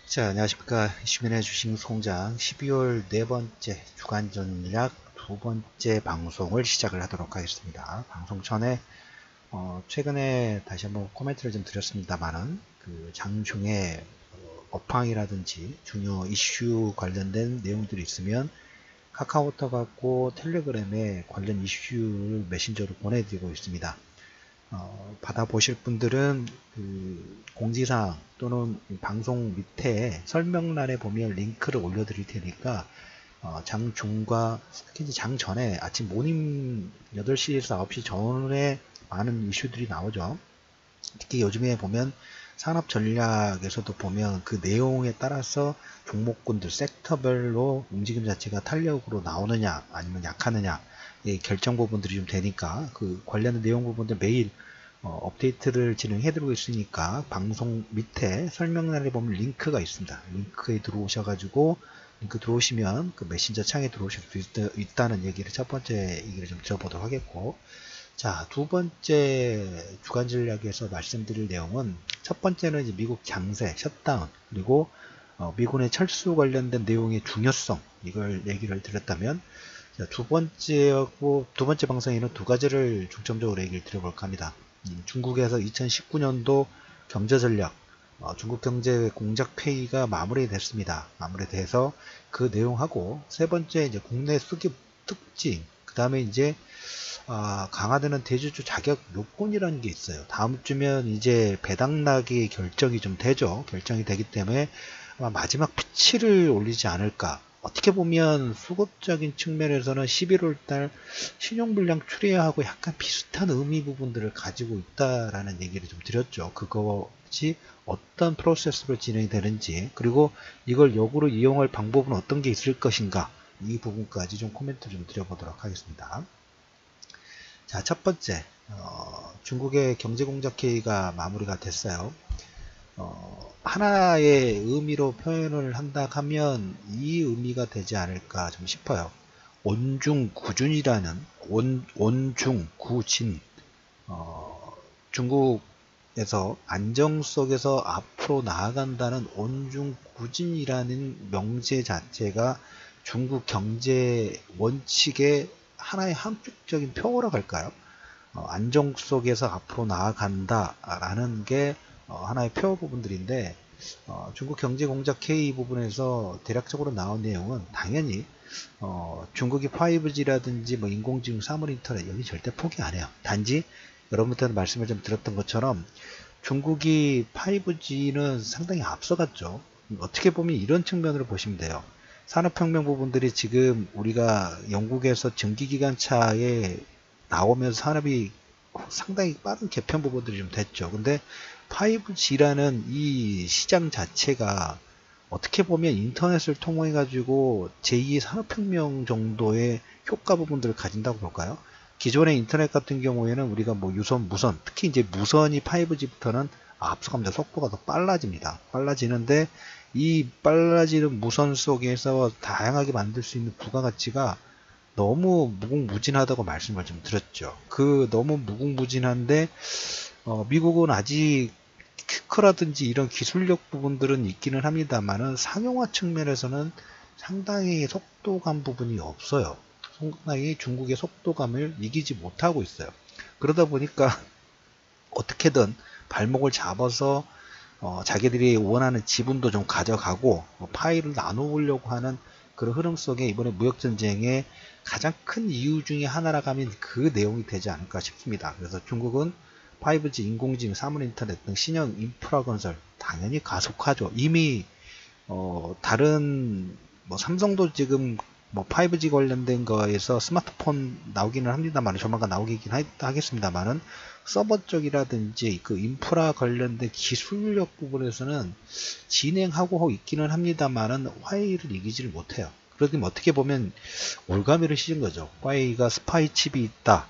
자, 안녕하십니까. 이슈민의 주식송장 12월 네 번째 주간 전략 두 번째 방송을 시작을 하도록 하겠습니다. 방송 전에 최근에 다시 한번 코멘트를 좀 드렸습니다만은 그 장중에 업황이라든지 중요 이슈 관련된 내용들이 있으면 카카오톡하고 텔레그램에 관련 이슈를 메신저로 보내드리고 있습니다. 받아보실 분들은 그 공지사항 또는 방송 밑에 설명란에 보면 링크를 올려드릴 테니까 장 중과 특히 장 전에 아침 모닝 8시에서 9시 전에 많은 이슈들이 나오죠. 특히 요즘에 보면 산업 전략에서도 보면 그 내용에 따라서 종목군들 섹터별로 움직임 자체가 탄력으로 나오느냐 아니면 약하느냐 결정 부분들이 좀 되니까 그 관련된 내용 부분들 매일 업데이트를 진행해드리고 있으니까 방송 밑에 설명란에 보면 링크가 있습니다. 링크에 들어오셔가지고 링크 들어오시면 그 메신저 창에 들어오실 수 있다는 얘기를 첫 번째 얘기를 좀 들어보도록 하겠고, 자, 두 번째 주간 전략에서 말씀드릴 내용은 첫 번째는 이제 미국 장세, 셧다운, 그리고 미군의 철수 관련된 내용의 중요성, 이걸 얘기를 드렸다면, 자, 두 번째 방송에는 두 가지를 중점적으로 얘기를 드려볼까 합니다. 중국에서 2019년도 경제 전략, 중국 경제 공작 회의가 마무리됐습니다. 마무리돼서 그 내용하고 세 번째 이제 국내 수급 특징, 그 다음에 이제 강화되는 대주주 자격 요건이라는 게 있어요. 다음 주면 이제 배당락이 결정이 좀 되죠. 결정이 되기 때문에 아마 마지막 피치를 올리지 않을까. 어떻게 보면 수급적인 측면에서는 11월달 신용불량 추리하고 약간 비슷한 의미 부분들을 가지고 있다라는 얘기를 좀 드렸죠. 그것이 어떤 프로세스로 진행이 되는지, 그리고 이걸 역으로 이용할 방법은 어떤 게 있을 것인가, 이 부분까지 좀 코멘트 좀 드려보도록 하겠습니다. 자, 첫 번째, 중국의 경제공작회의가 마무리가 됐어요. 하나의 의미로 표현을 한다 하면 이 의미가 되지 않을까 좀 싶어요. 온중구준이라는 온중구진, 중국에서 안정 속에서 앞으로 나아간다는 온중구진이라는 명제 자체가 중국 경제 원칙의 하나의 함축적인 표어라고 할까요? 안정 속에서 앞으로 나아간다라는 게 하나의 표어 부분들인데, 중국 경제공작 K 부분에서 대략적으로 나온 내용은 당연히 중국이 5G라든지 뭐 인공지능, 사물인터넷 여기 절대 포기 안 해요. 단지 여러분들한테 말씀을 좀 드렸던 것처럼 중국이 5G는 상당히 앞서갔죠. 어떻게 보면 이런 측면으로 보시면 돼요. 산업혁명 부분들이 지금 우리가 영국에서 전기기관차에 나오면서 산업이 상당히 빠른 개편 부분들이 좀 됐죠. 근데 5G라는 이 시장 자체가 어떻게 보면 인터넷을 통해 가지고 제2의 산업혁명 정도의 효과 부분들을 가진다고 볼까요? 기존의 인터넷 같은 경우에는 우리가 뭐 유선, 무선, 특히 이제 무선이 5G부터는 앞서갑니다. 속도가 더 빨라집니다. 빨라지는데 이 빨라지는 무선 속에서 다양하게 만들 수 있는 부가가치가 너무 무궁무진하다고 말씀을 좀 드렸죠. 그 너무 무궁무진한데 미국은 아직 큐크라든지 이런 기술력 부분들은 있기는 합니다만은 상용화 측면에서는 상당히 속도감 부분이 없어요. 상당히 중국의 속도감을 이기지 못하고 있어요. 그러다 보니까 어떻게든 발목을 잡아서 자기들이 원하는 지분도 좀 가져가고 파일을 나눠보려고 하는 그런 흐름 속에 이번에 무역전쟁의 가장 큰 이유 중에 하나라고 하면 그 내용이 되지 않을까 싶습니다. 그래서 중국은 5G, 인공지능, 사물인터넷 등 신형 인프라 건설 당연히 가속하죠. 이미 다른 뭐 삼성도 지금 뭐 5G 관련된 거에서 스마트폰 나오기는 합니다만 조만간 나오긴 하겠습니다만은 서버 쪽이라든지 그 인프라 관련된 기술력 부분에서는 진행하고 있기는 합니다만은 화웨이를 이기지를 못해요. 그러면 어떻게 보면 올가미를 씌운 거죠. 화웨이가 스파이 칩이 있다.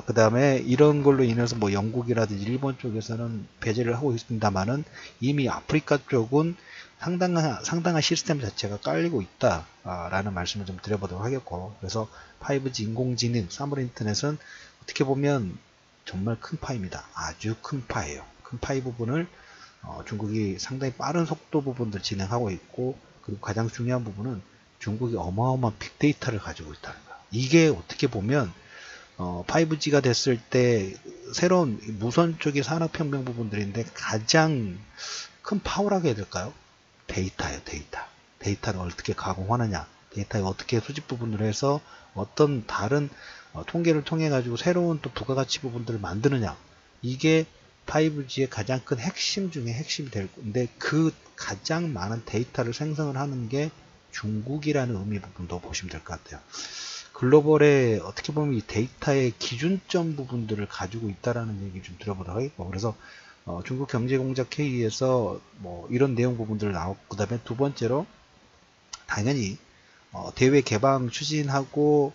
그 다음에 이런 걸로 인해서 뭐 영국이라든지 일본 쪽에서는 배제를 하고 있습니다만은 이미 아프리카 쪽은 상당한 시스템 자체가 깔리고 있다라는 말씀을 좀 드려보도록 하겠고, 그래서 5G, 인공지능, 사물인터넷은 어떻게 보면 정말 큰 파입니다. 아주 큰 파예요. 큰 파이 부분을 중국이 상당히 빠른 속도 부분들 진행하고 있고, 그리고 가장 중요한 부분은 중국이 어마어마한 빅데이터를 가지고 있다는 거야. 이게 어떻게 보면 5G가 됐을 때 새로운 무선 쪽의 산업혁명 부분들인데 가장 큰 파워라고 해야 될까요? 데이터예요, 데이터. 데이터를 어떻게 가공하느냐, 데이터에 어떻게 수집 부분을 해서 어떤 다른 통계를 통해 가지고 새로운 또 부가가치 부분들을 만드느냐. 이게 5G의 가장 큰 핵심 중에 핵심이 될 건데, 그 가장 많은 데이터를 생성을 하는 게 중국이라는 의미 부분도 보시면 될 것 같아요. 글로벌에 어떻게 보면 이 데이터의 기준점 부분들을 가지고 있다라는 얘기 좀 들어보도록 하겠고, 그래서 중국 경제공작 회의에서 뭐 이런 내용 부분들 나왔고, 그 다음에 두 번째로 당연히 대외 개방 추진하고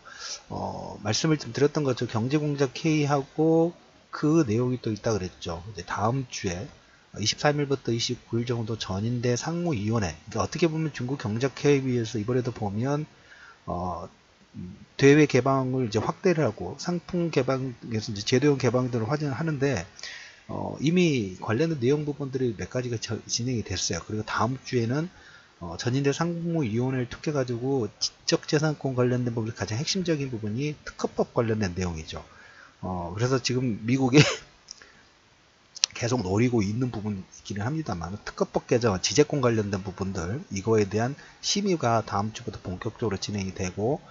말씀을 좀 드렸던 것처럼 경제공작 회의하고 그 내용이 또 있다 그랬죠. 이제 다음 주에 23일부터 29일 정도 전인대 상무위원회, 그러니까 어떻게 보면 중국 경제회의에서 이번에도 보면 대외 개방을 이제 확대를 하고 상품 개방에서 이제 제도형 개방들을 확인하는데 이미 관련된 내용 부분들이 몇 가지가 진행이 됐어요. 그리고 다음 주에는 전인대 상무위원회를 통해 가지고 지적재산권 관련된 부분, 가장 핵심적인 부분이 특허법 관련된 내용이죠. 그래서 지금 미국에 계속 노리고 있는 부분이기는 합니다만, 특허법 개정, 지재권 관련된 부분들, 이거에 대한 심의가 다음 주부터 본격적으로 진행이 되고,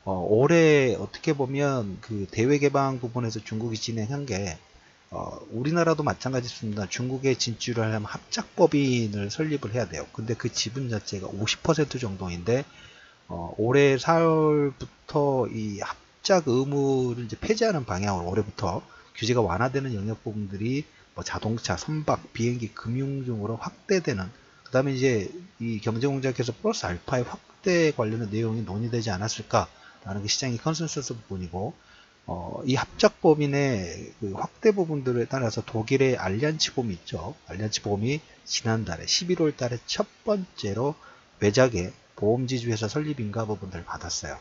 올해 어떻게 보면 그 대외 개방 부분에서 중국이 진행한 게 우리나라도 마찬가지입니다. 중국에 진출을 하려면 합작법인을 설립을 해야 돼요. 근데 그 지분 자체가 50% 정도인데 올해 4월부터 이 합작 의무를 이제 폐지하는 방향으로 올해부터 규제가 완화되는 영역 부분들이 뭐 자동차, 선박, 비행기, 금융 등으로 확대되는, 그 다음에 이제 이 경제공작에서 플러스 알파의 확대 관련된 내용이 논의되지 않았을까라는 게 시장의 컨센서스 부분이고, 이 합작법인의 그 확대 부분들에 따라서 독일의 알리안츠봄이 있죠. 알리안츠봄이 지난달에 11월 달에 첫 번째로 외작의 보험지주회사 설립인가 부분들을 받았어요.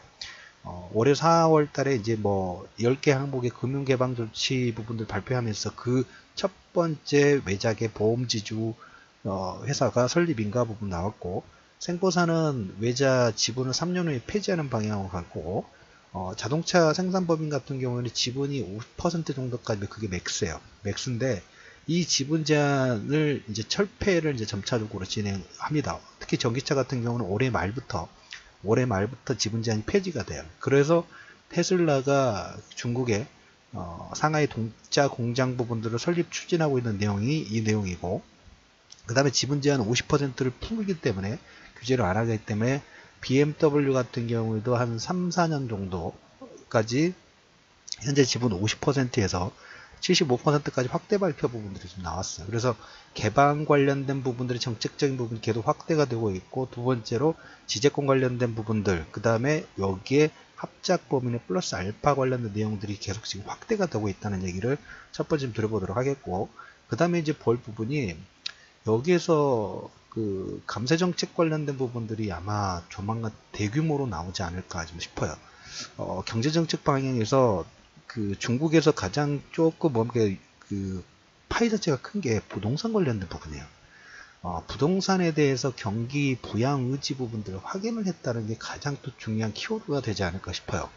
올해 4월 달에 이제 뭐 10개 항목의 금융개방 조치 부분들 발표하면서 그 첫 번째 외작의 보험지주 회사가 설립인가 부분 나왔고, 생포사는 외자 지분을 3년 후에 폐지하는 방향으로 가고, 자동차 생산법인 같은 경우에는 지분이 50% 정도까지 그게 맥스예요. 맥스인데 이 지분 제한을 이제 철폐를 이제 점차적으로 진행합니다. 특히 전기차 같은 경우는 올해 말부터 지분 제한이 폐지가 돼요. 그래서 테슬라가 중국의 상하이 동자 공장 부분들을 설립 추진하고 있는 내용이 이 내용이고, 그 다음에 지분 제한 50%를 풀기 때문에 규제를 안 하기 때문에 BMW 같은 경우에도 한 3, 4년 정도까지 현재 지분 50%에서 75%까지 확대 발표 부분들이 좀 나왔어요. 그래서 개방 관련된 부분들이 정책적인 부분이 계속 확대가 되고 있고, 두 번째로 지재권 관련된 부분들, 그 다음에 여기에 합작법인의 플러스 알파 관련된 내용들이 계속 지금 확대가 되고 있다는 얘기를 첫 번째 좀 들어보도록 하겠고, 그 다음에 이제 볼 부분이 여기에서 그 감세 정책 관련된 부분들이 아마 조만간 대규모로 나오지 않을까 좀 싶어요. 경제 정책 방향에서 그 중국에서 가장 조금 뭔가 그 파이 자체가 큰 게 부동산 관련된 부분이에요. 부동산에 대해서 경기 부양 의지 부분들을 확인을 했다는 게 가장 또 중요한 키워드가 되지 않을까 싶어요.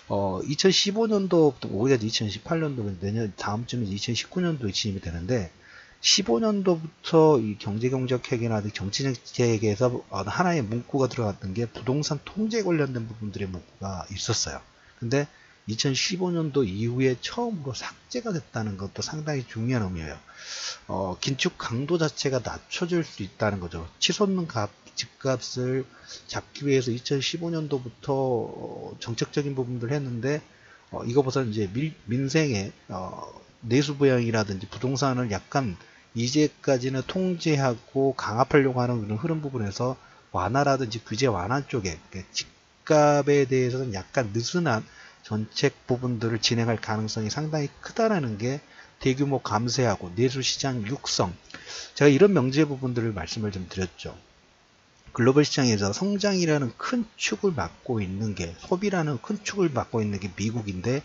2015년도, 오히려 2018년도, 내년 다음 주면 2019년도에 진입이 되는데, 15년도부터 이 경제경제회계나 정치정책에서 하나의 문구가 들어갔던 게 부동산 통제 관련된 부분들의 문구가 있었어요. 근데 2015년도 이후에 처음으로 삭제가 됐다는 것도 상당히 중요한 의미예요. 긴축 강도 자체가 낮춰질 수 있다는 거죠. 치솟는 집값을 잡기 위해서 2015년도부터 정책적인 부분들을 했는데, 이거보다는 이제 민생의 내수부양이라든지 부동산을 약간 이제까지는 통제하고 강압하려고 하는 그런 흐름 부분에서 완화라든지 규제 완화 쪽에 집값에 대해서는 약간 느슨한 정책 부분들을 진행할 가능성이 상당히 크다라는 게 대규모 감세하고 내수시장 육성, 제가 이런 명제 부분들을 말씀을 좀 드렸죠. 글로벌 시장에서 성장이라는 큰 축을 맡고 있는 게, 소비라는 큰 축을 맡고 있는 게 미국인데,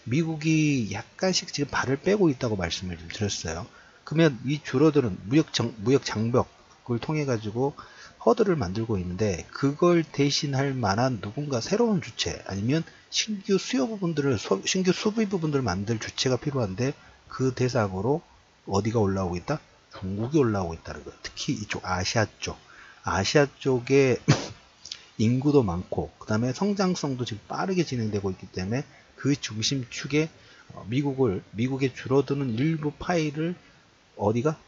미국이 약간씩 지금 발을 빼고 있다고 말씀을 좀 드렸어요. 그러면 이 줄어드는 무역 장벽을 통해 가지고 허들을 만들고 있는데, 그걸 대신할 만한 누군가 새로운 주체 아니면 신규 수요 부분들을 신규 수비 부분들을 만들 주체가 필요한데, 그 대상으로 어디가 올라오고 있다? 중국이 올라오고 있다는 거예요. 특히 이쪽 아시아 쪽에 인구도 많고 그 다음에 성장성도 지금 빠르게 진행되고 있기 때문에 그 중심축에 미국의 줄어드는 일부 파일을 어디가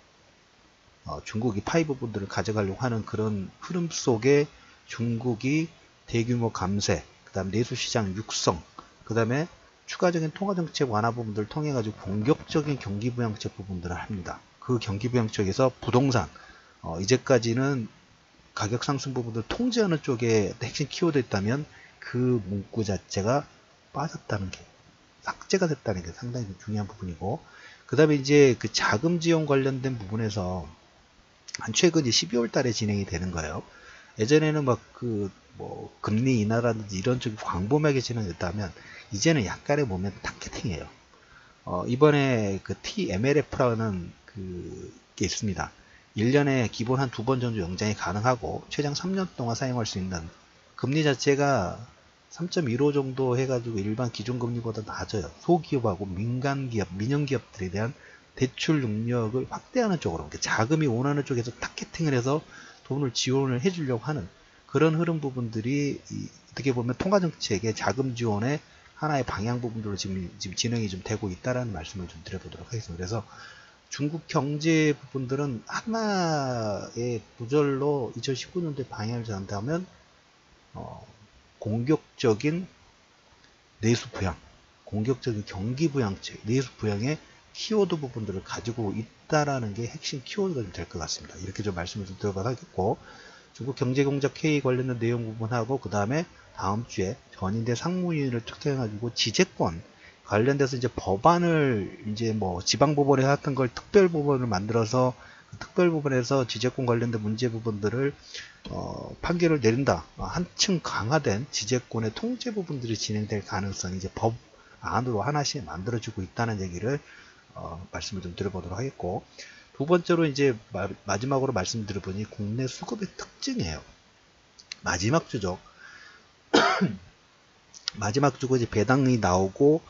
중국이 파이 부분들을 가져가려고 하는 그런 흐름 속에 중국이 대규모 감세, 그 다음 내수시장 육성, 그 다음에 추가적인 통화정책 완화 부분들을 통해 가지고 공격적인 경기부양책 부분들을 합니다. 그 경기부양책에서 부동산, 이제까지는 가격 상승 부분들 통제하는 쪽에 핵심 키워드 있다면 그 문구 자체가 빠졌다는 게, 삭제가 됐다는 게 상당히 중요한 부분이고, 그 다음에 이제 그 자금 지원 관련된 부분에서 한 최근 12월 달에 진행이 되는 거예요. 예전에는 막 금리 인하라든지 이런 쪽이 광범위하게 진행됐다면, 이제는 약간의 보면 타겟팅이에요. 이번에 그 TMLF라는 게 있습니다. 1년에 기본 한 2번 정도 연장이 가능하고 최장 3년 동안 사용할 수 있는, 금리 자체가 3.15 정도 해가지고 일반 기준금리보다 낮아요. 소기업하고 민간기업, 민영기업들에 대한 대출 능력을 확대하는 쪽으로, 그러니까 자금이 원하는 쪽에서 타겟팅을 해서 돈을 지원을 해주려고 하는 그런 흐름 부분들이 어떻게 보면 통화정책의 자금 지원의 하나의 방향 부분들로 지금 진행이 좀 되고 있다라는 말씀을 좀 드려보도록 하겠습니다. 그래서 중국 경제 부분들은 하나의 구절로 2019년도에 방향을 잡는다면 공격적인 내수 부양, 공격적인 경기 부양책, 내수 부양의 키워드 부분들을 가지고 있다라는 게 핵심 키워드가 좀 될 것 같습니다. 이렇게 좀 말씀을 좀 드려봐야 겠고, 중국 경제공작 회의 관련된 내용 부분하고 그 다음에 다음 주에 전인대 상무위원을 특정해가지고 지재권 관련돼서 이제 법안을 이제 뭐 지방법원에 했던 걸 특별법원을 만들어서 그 특별법원에서 지재권 관련된 문제 부분들을 판결을 내린다. 한층 강화된 지재권의 통제 부분들이 진행될 가능성이 이제 법안으로 하나씩 만들어지고 있다는 얘기를 말씀을 좀 드려보도록 하겠고, 두 번째로 이제 마지막으로 말씀드려보니 국내 수급의 특징이에요. 마지막 주죠. 마지막 주고 이제 배당이 나오고,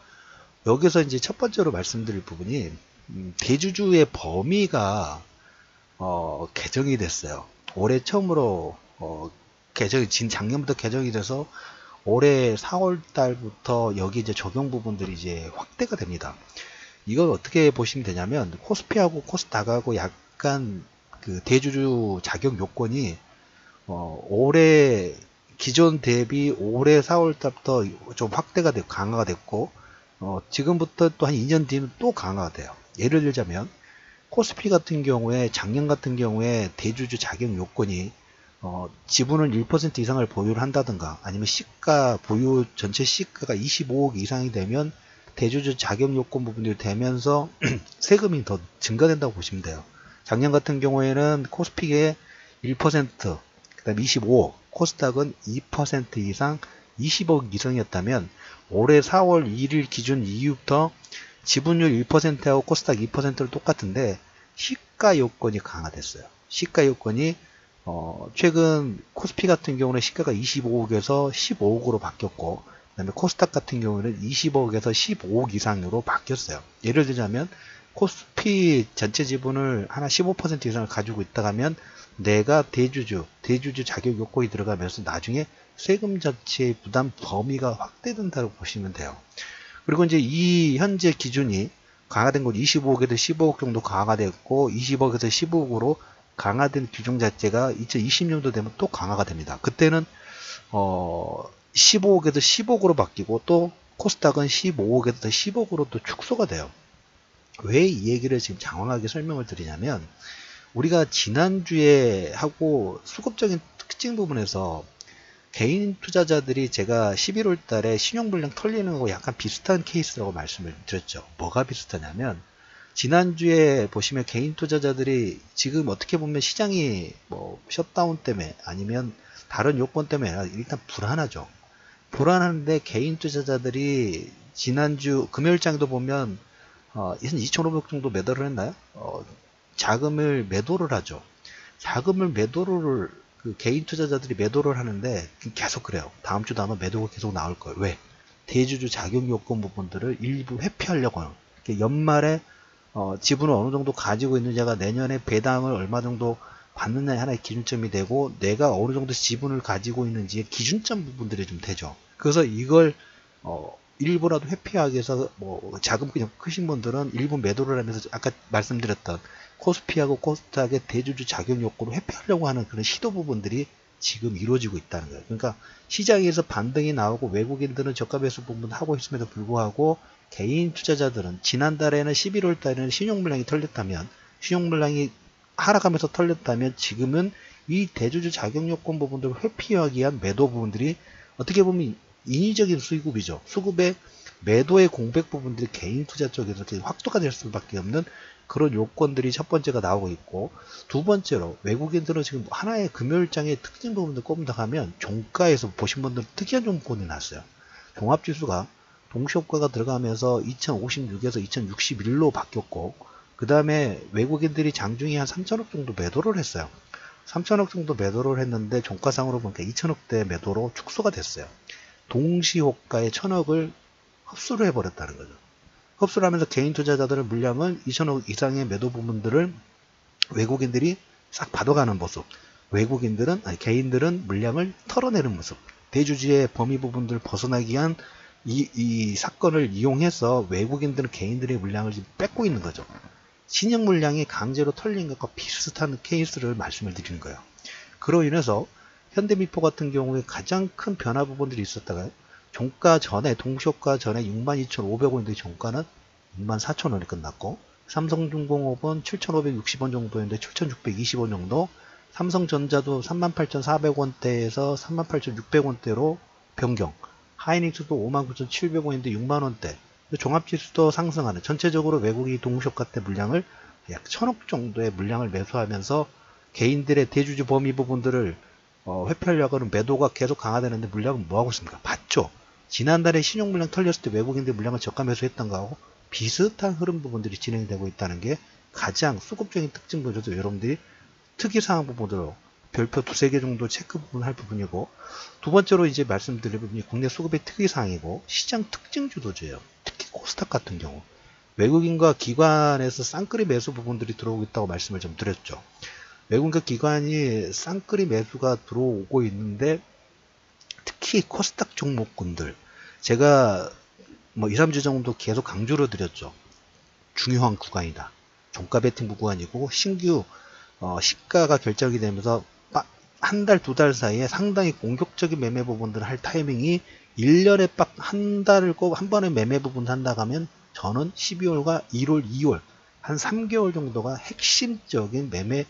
여기서 이제 첫 번째로 말씀드릴 부분이 대주주의 범위가 개정이 됐어요. 올해 처음으로 작년부터 개정이 돼서 올해 4월 달부터 여기 이제 적용 부분들이 이제 확대가 됩니다. 이걸 어떻게 보시면 되냐면, 코스피하고 코스닥하고 약간 그 대주주 자격 요건이 올해 기존 대비 올해 4월 달부터 좀 확대가 되고 강화가 됐고, 지금부터 또 한 2년 뒤는 또 강화가 돼요. 예를 들자면 코스피 같은 경우에 작년 같은 경우에 대주주 자격 요건이 지분을 1% 이상을 보유를 한다든가 아니면 시가 보유 전체 시가가 25억 이상이 되면 대주주 자격 요건 부분들이 되면서 세금이 더 증가된다고 보시면 돼요. 작년 같은 경우에는 코스피의 1%, 그 다음 25억, 코스닥은 2% 이상 20억 이상이었다면 올해 4월 1일 기준 이후부터 지분율 1%하고 코스닥 2%를 똑같은데 시가 요건이 강화됐어요. 시가 요건이 최근 코스피 같은 경우는 시가가 25억에서 15억으로 바뀌었고, 그 다음에 코스닥 같은 경우는 20억에서 15억 이상으로 바뀌었어요. 예를 들자면 코스피 전체 지분을 하나 15% 이상을 가지고 있다가 하면 내가 대주주 자격 요건이 들어가면서 나중에 세금 자체의 부담 범위가 확대된다고 보시면 돼요. 그리고 이제 이 현재 기준이 강화된 건 25억에서 15억 정도 강화가 됐고, 20억에서 15억으로 강화된 규정 자체가 2020년도 되면 또 강화가 됩니다. 그때는 15억에서 10억으로 바뀌고, 또 코스닥은 15억에서 10억으로 또 축소가 돼요. 왜 이 얘기를 지금 장황하게 설명을 드리냐면, 우리가 지난주에 하고 수급적인 특징 부분에서 개인 투자자들이 제가 11월 달에 신용불량 털리는 거하고 약간 비슷한 케이스라고 말씀을 드렸죠. 뭐가 비슷하냐면, 지난주에 보시면 개인 투자자들이 지금 어떻게 보면 시장이 뭐 셧다운 때문에 아니면 다른 요건 때문에 일단 불안하죠. 불안한데 개인 투자자들이 지난주 금요일장도 보면 한 2,500 정도 매도를 했나요? 자금을 매도를 하죠. 자금을 매도를 개인 투자자들이 매도를 하는데 계속 그래요. 다음 주도 아마 매도가 계속 나올 거예요. 왜? 대주주 자격 요건 부분들을 일부 회피하려고 하는. 연말에 지분을 어느 정도 가지고 있는 자가 내년에 배당을 얼마 정도 받느냐의 하나의 기준점이 되고, 내가 어느 정도 지분을 가지고 있는지의 기준점 부분들이 좀 되죠. 그래서 이걸 일부라도 회피하기 위해서 자금이 좀 크신 분들은 일부 매도를 하면서 아까 말씀드렸던 코스피하고 코스닥의 대주주 자격 요건을 회피하려고 하는 그런 시도 부분들이 지금 이루어지고 있다는 거예요. 그러니까 시장에서 반등이 나오고 외국인들은 저가 매수 부분 하고 있음에도 불구하고 개인 투자자들은 지난달에는 11월 달에는 신용물량이 털렸다면, 신용물량이 하락하면서 털렸다면 지금은 이 대주주 자격 요건 부분들을 회피하기 위한 매도 부분들이 어떻게 보면 인위적인 수급이죠. 수급의 매도의 공백 부분들이 개인 투자 쪽에서 확도가 될 수밖에 없는 그런 요건들이 첫 번째가 나오고 있고, 두 번째로 외국인들은 지금 하나의 금요일장의 특징 부분들 꼽는다면 종가에서 보신 분들 특이한 종목군이 났어요. 종합지수가 동시효과가 들어가면서 2056에서 2061로 바뀌었고, 그 다음에 외국인들이 장중에 한 3천억 정도 매도를 했어요. 3천억 정도 매도를 했는데 종가상으로 보니까 2천억대 매도로 축소가 됐어요. 동시효과의 1천억을 흡수를 해버렸다는 거죠. 흡수를 하면서 개인 투자자들의 물량은 2천억 이상의 매도 부분들을 외국인들이 싹 받아가는 모습, 개인들은 물량을 털어내는 모습, 대주주의 범위 부분들을 벗어나기 위한 이 사건을 이용해서 외국인들은 개인들의 물량을 지금 뺏고 있는 거죠. 신용 물량이 강제로 털린 것과 비슷한 케이스를 말씀을 드리는 거예요. 그로 인해서 현대미포 같은 경우에 가장 큰 변화 부분들이 있었다가, 종가 전에, 동시효과 전에 62,500원인데 종가는 64,000원에 끝났고, 삼성중공업은 7,560원 정도인데 7,620원 정도, 삼성전자도 38,400원대에서 38,600원대로 변경, 하이닉스도 59,700원인데 6만원대, 종합지수도 상승하는, 전체적으로 외국이 동시효과 때 물량을 약 1,000억 정도의 물량을 매수하면서 개인들의 대주주 범위 부분들을 회피하려고 하는 매도가 계속 강화되는데, 물량은 뭐하고 있습니까? 받죠. 지난달에 신용 물량 털렸을 때 외국인들 물량을 저가 매수했던 거하고 비슷한 흐름 부분들이 진행되고 있다는 게 가장 수급적인 특징 보여줘도 여러분들이 특이사항 부분으로 별표 두세 개 정도 체크 부분을 할 부분이고, 두 번째로 이제 말씀드릴 부분이 국내 수급의 특이사항이고 시장 특징 주도주예요. 특히 코스닥 같은 경우 외국인과 기관에서 쌍끌이 매수 부분들이 들어오고 있다고 말씀을 좀 드렸죠. 외국인과 기관이 쌍끌이 매수가 들어오고 있는데, 특히 코스닥 종목군들, 제가 2, 3주 정도 계속 강조를 드렸죠. 중요한 구간이다. 종가 베팅 구간이고 신규 시가가 결정이 되면서 한 달, 두 달 사이에 상당히 공격적인 매매 부분들을 할 타이밍이 1년에 딱 한 달을 꼭 한 번에 매매 부분 한다고 하면 저는 12월과 1월, 2월 한 3개월 정도가 핵심적인 매매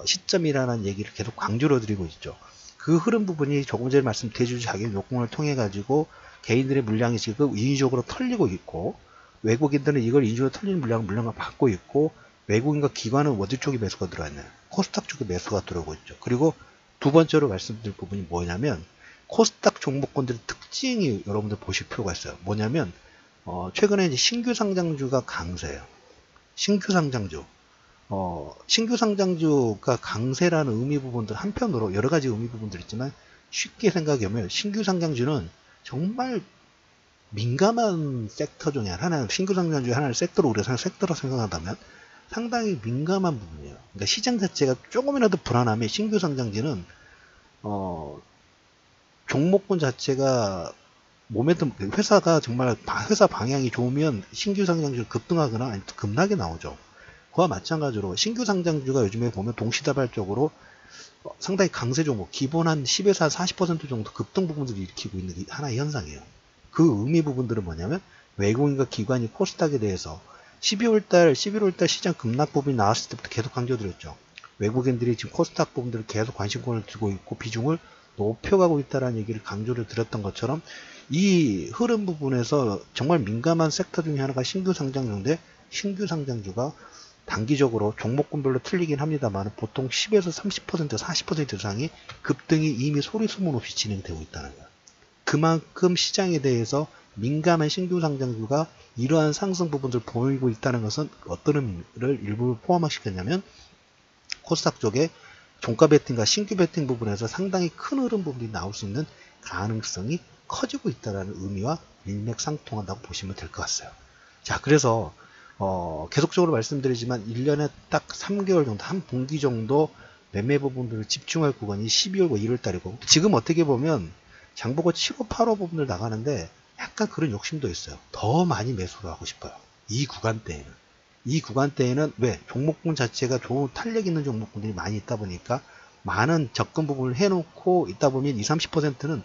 시점이라는 얘기를 계속 강조를 드리고 있죠. 그 흐름 부분이 조금 전에 말씀 대주주 자격 요건을 통해 가지고 개인들의 물량이 지금 인위적으로 털리고 있고, 외국인들은 이걸 인위적으로 털리는 물량을 받고 있고, 외국인과 기관은 어디 쪽에 매수가 들어왔나요? 코스닥 쪽에 매수가 들어오고 있죠. 그리고 두 번째로 말씀드릴 부분이 뭐냐면, 코스닥 종목군들의 특징이 여러분들 보실 필요가 있어요. 뭐냐면 최근에 이제 신규 상장주가 강세예요. 신규 상장주. 신규 상장주가 강세라는 의미 부분들, 한편으로 여러 가지 의미 부분들 있지만 쉽게 생각하면 신규 상장주는 정말 민감한 섹터 중에 하나, 신규 상장주 중에 하나를 우리가 섹터로 생각한다면 상당히 민감한 부분이에요. 그러니까 시장 자체가 조금이라도 불안하면 신규 상장주는 종목군 자체가 회사가 정말 회사 방향이 좋으면 신규 상장주 급등하거나 아니면 급락이 나오죠. 그와 마찬가지로 신규 상장주가 요즘에 보면 동시다발적으로 상당히 강세 종목, 기본 한 10에서 40% 정도 급등 부분들을 일으키고 있는 하나의 현상이에요. 그 의미 부분들은 뭐냐면, 외국인과 기관이 코스닥에 대해서 11월달 시장 급락 부분이 나왔을 때부터 계속 강조드렸죠. 외국인들이 지금 코스닥 부분들을 계속 관심권을 두고 있고 비중을 높여가고 있다는 얘기를 강조를 드렸던 것처럼, 이 흐름 부분에서 정말 민감한 섹터 중에 하나가 신규 상장주인데, 신규 상장주가 단기적으로 종목군별로 틀리긴 합니다만 보통 10에서 30%, 40% 이상이 급등이 이미 소리 소문 없이 진행되고 있다는 거예요. 그만큼 시장에 대해서 민감한 신규 상장주가 이러한 상승 부분을 보이고 있다는 것은 어떤 의미를 일부 포함시켰냐면 코스닥 쪽에 종가 베팅과 신규 베팅 부분에서 상당히 큰 흐름 부분이 나올 수 있는 가능성이 커지고 있다는 의미와 일맥상통한다고 보시면 될 것 같아요. 자, 그래서 계속적으로 말씀드리지만 1년에 딱 3개월 정도, 한 분기 정도 매매 부분들을 집중할 구간이 12월과 1월달이고, 지금 어떻게 보면 장보고 7호, 8호 부분을 나가는데 약간 그런 욕심도 있어요. 더 많이 매수를 하고 싶어요. 이 구간대에는. 이 구간대에는 왜? 종목군 자체가 좋은 탄력 있는 종목군들이 많이 있다 보니까 많은 접근 부분을 해놓고 있다 보면 20, 30%는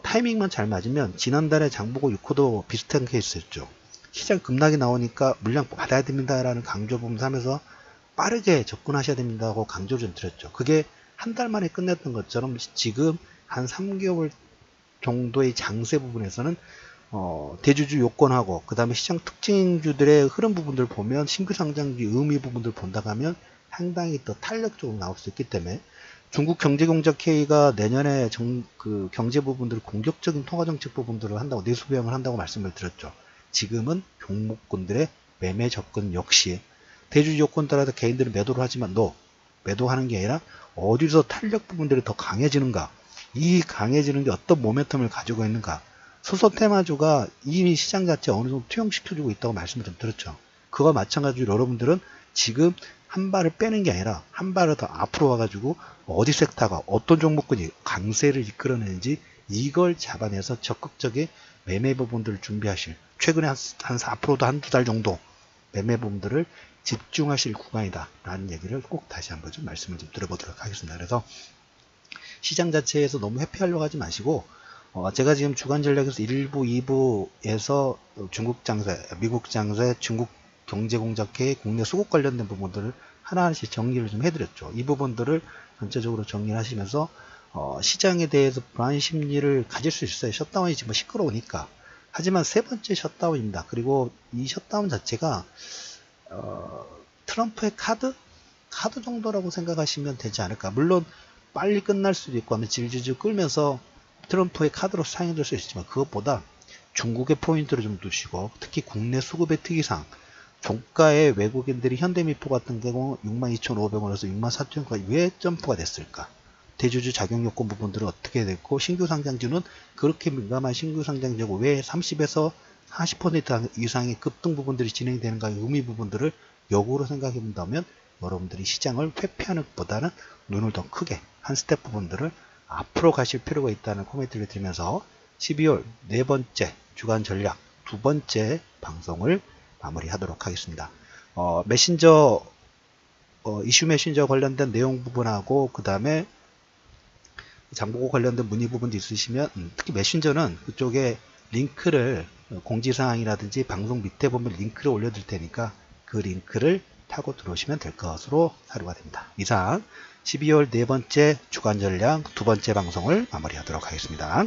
타이밍만 잘 맞으면 지난달에 장보고 6호도 비슷한 케이스였죠. 시장 급락이 나오니까 물량 받아야 됩니다라는 강조 부분을 하면서 빠르게 접근하셔야 됩니다고 강조를 좀 드렸죠. 그게 한 달 만에 끝냈던 것처럼 지금 한 3개월 정도의 장세 부분에서는 대주주 요건하고 그 다음에 시장 특징주들의 흐름 부분들 보면 신규 상장주 의미 부분들 본다고 하면 상당히 더 탄력적으로 나올 수 있기 때문에 중국 경제공작회의가 내년에 그 경제 부분들 공격적인 통화정책 부분들을 한다고 내수부양을 한다고 말씀을 드렸죠. 지금은 종목군들의 매매 접근 역시 대주주 요건 따라서 개인들은 매도를 하지만 매도하는 게 아니라 어디서 탄력 부분들이 더 강해지는가, 이 강해지는 게 어떤 모멘텀을 가지고 있는가, 소소 테마주가 이미 시장 자체 어느 정도 투영시켜주고 있다고 말씀을 좀 드렸죠. 그와 마찬가지로 여러분들은 지금 한 발을 빼는 게 아니라 한 발을 더 앞으로 와가지고 어디 섹터가 어떤 종목군이 강세를 이끌어내는지 이걸 잡아내서 적극적인 매매 부분들을 준비하실, 최근에 한 4%도 한두 달 정도 매매 부분들을 집중하실 구간이다 라는 얘기를 꼭 다시 한번 좀 말씀을 좀 드려보도록 하겠습니다. 그래서 시장 자체에서 너무 회피하려고 하지 마시고 제가 지금 주간 전략에서 1부, 2부에서 중국 장세, 미국 장세, 중국 경제공작회의, 국내 수급 관련된 부분들을 하나하나씩 정리를 좀 해드렸죠. 이 부분들을 전체적으로 정리를 하시면서 시장에 대해서 불안 심리를 가질 수 있어요. 셧다운이 지금 시끄러우니까. 하지만 세 번째 셧다운입니다. 그리고 이 셧다운 자체가 트럼프의 카드 정도라고 생각하시면 되지 않을까. 물론 빨리 끝날 수도 있고 하면 질질질 끌면서 트럼프의 카드로 사용될 수 있지만 그것보다 중국의 포인트를 좀 두시고 특히 국내 수급의 특이상, 종가의 외국인들이 현대미포 같은 경우 62,500원에서 64,000원까지 왜 점프가 됐을까? 대주주 작용 요건 부분들은 어떻게 됐고, 신규 상장주는 그렇게 민감한 신규 상장주고 왜 30에서 40% 이상의 급등 부분들이 진행되는가의 의미 부분들을 역으로 생각해 본다면 여러분들이 시장을 회피하는 것보다는 눈을 더 크게 한 스텝 부분들을 앞으로 가실 필요가 있다는 코멘트를 드리면서 12월 네 번째 주간 전략 두 번째 방송을 마무리하도록 하겠습니다. 메신저 이슈 메신저 관련된 내용 부분하고 그 다음에 장보고 관련된 문의 부분도 있으시면 특히 메신저는 그쪽에 링크를 공지사항이라든지 방송 밑에 보면 링크를 올려둘 테니까 그 링크를 타고 들어오시면 될 것으로 사료가 됩니다. 이상 12월 네 번째 주간 전략 두 번째 방송을 마무리하도록 하겠습니다.